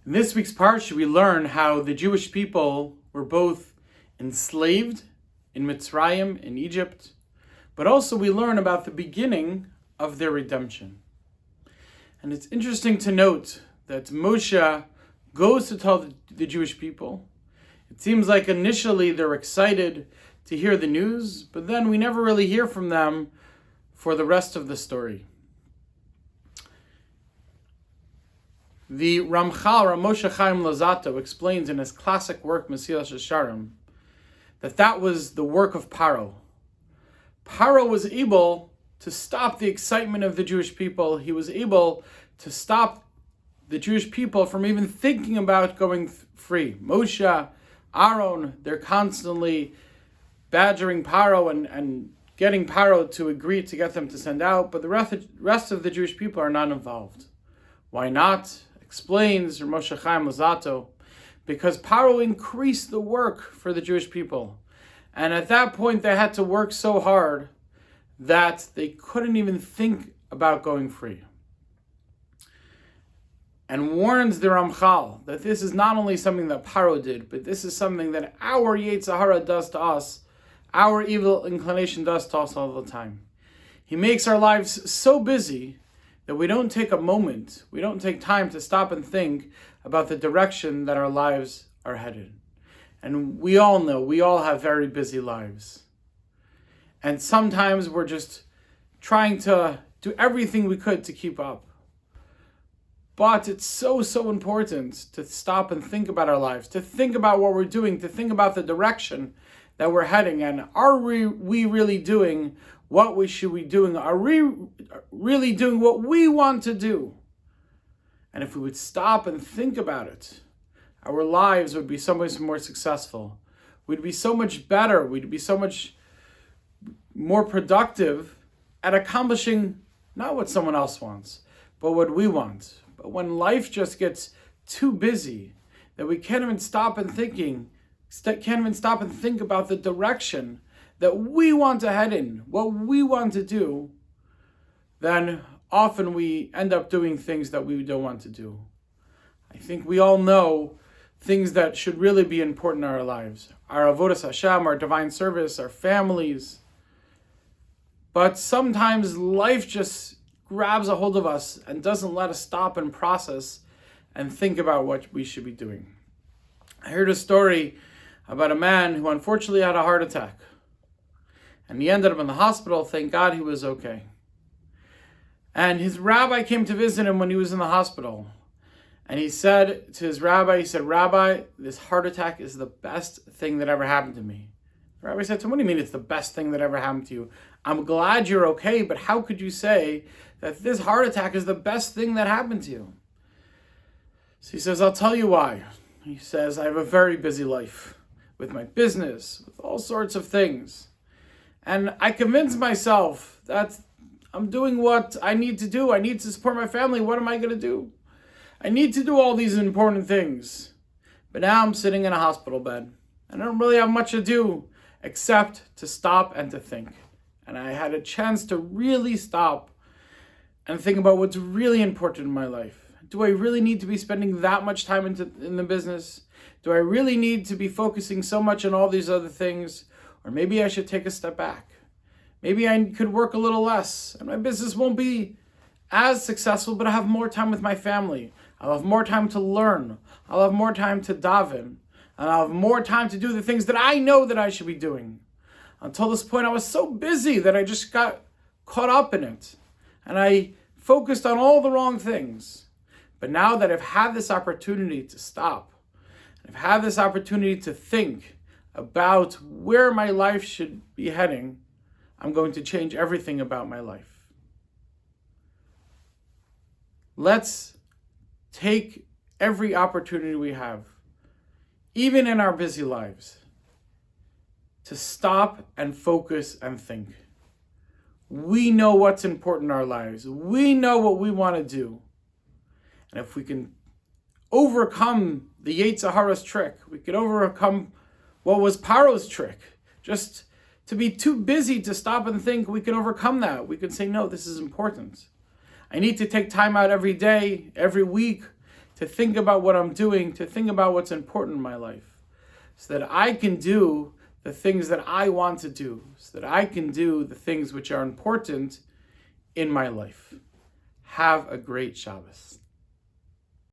In this week's parsha, we learn how the Jewish people were both enslaved in Mitzrayim, in Egypt, but also we learn about the beginning of their redemption. And it's interesting to note that Moshe goes to tell the Jewish people. It seems like initially they're excited to hear the news, but then we never really hear from them for the rest of the story. The Ramchal, Moshe Chaim Luzzatto, explains in his classic work, Mesilas Yesharim, that was the work of Paro. Paro was able to stop the excitement of the Jewish people. He was able to stop the Jewish people from even thinking about going free. Moshe, Aaron, they're constantly badgering Paro and getting Paro to agree to get them to send out, but the rest of the Jewish people are not involved. Why not? Explains Moshe Chaim Luzzatto, because Paro increased the work for the Jewish people. And at that point, they had to work so hard that they couldn't even think about going free. And warns the Ramchal that this is not only something that Paro did, but this is something that our Yetzer Hara does to us, our evil inclination does to us all the time. He makes our lives so busy that we don't take a moment, we don't take time to stop and think about the direction that our lives are headed. And we all know, we all have very busy lives. And sometimes we're just trying to do everything we could to keep up. But it's so important to stop and think about our lives, to think about what we're doing, to think about the direction that we're heading. And are we really doing what we should be doing? Are we really doing what we want to do? And if we would stop and think about it, our lives would be so much more successful. We'd be so much better. We'd be so much more productive at accomplishing not what someone else wants, but what we want. But when life just gets too busy, that we can't even stop and think about the direction that we want to head in, what we want to do, then often we end up doing things that we don't want to do. I think we all know things that should really be important in our lives. Our avodas Hashem, our divine service, our families. But sometimes life just grabs a hold of us and doesn't let us stop and process and think about what we should be doing. I heard a story about a man who unfortunately had a heart attack. And he ended up in the hospital. Thank God he was okay. And his rabbi came to visit him when he was in the hospital. And he said to his rabbi, Rabbi, this heart attack is the best thing that ever happened to me. The rabbi said to him, what do you mean it's the best thing that ever happened to you? I'm glad you're okay, but how could you say that this heart attack is the best thing that happened to you? So he says, I'll tell you why. He says, I have a very busy life with my business, with all sorts of things. And I convinced myself that I'm doing what I need to do. I need to support my family. What am I going to do? I need to do all these important things. But now I'm sitting in a hospital bed. And I don't really have much to do except to stop and to think. And I had a chance to really stop and think about what's really important in my life. Do I really need to be spending that much time in the business? Do I really need to be focusing so much on all these other things? Or maybe I should take a step back. Maybe I could work a little less and my business won't be as successful, but I'll have more time with my family. I'll have more time to learn. I'll have more time to daven. And I'll have more time to do the things that I know that I should be doing. Until this point, I was so busy that I just got caught up in it. And I focused on all the wrong things. But now that I've had this opportunity to stop, I've had this opportunity to think about where my life should be heading, I'm going to change everything about my life. Let's take every opportunity we have, even in our busy lives, to stop and focus and think. We know what's important in our lives. We know what we want to do. And if we can overcome the Yetzer Hara's trick, we can overcome what was Paro's trick, just to be too busy to stop and think, we can overcome that. We can say, no, this is important. I need to take time out every day, every week, to think about what I'm doing, to think about what's important in my life, so that I can do the things that I want to do, so that I can do the things which are important in my life. Have a great Shabbos.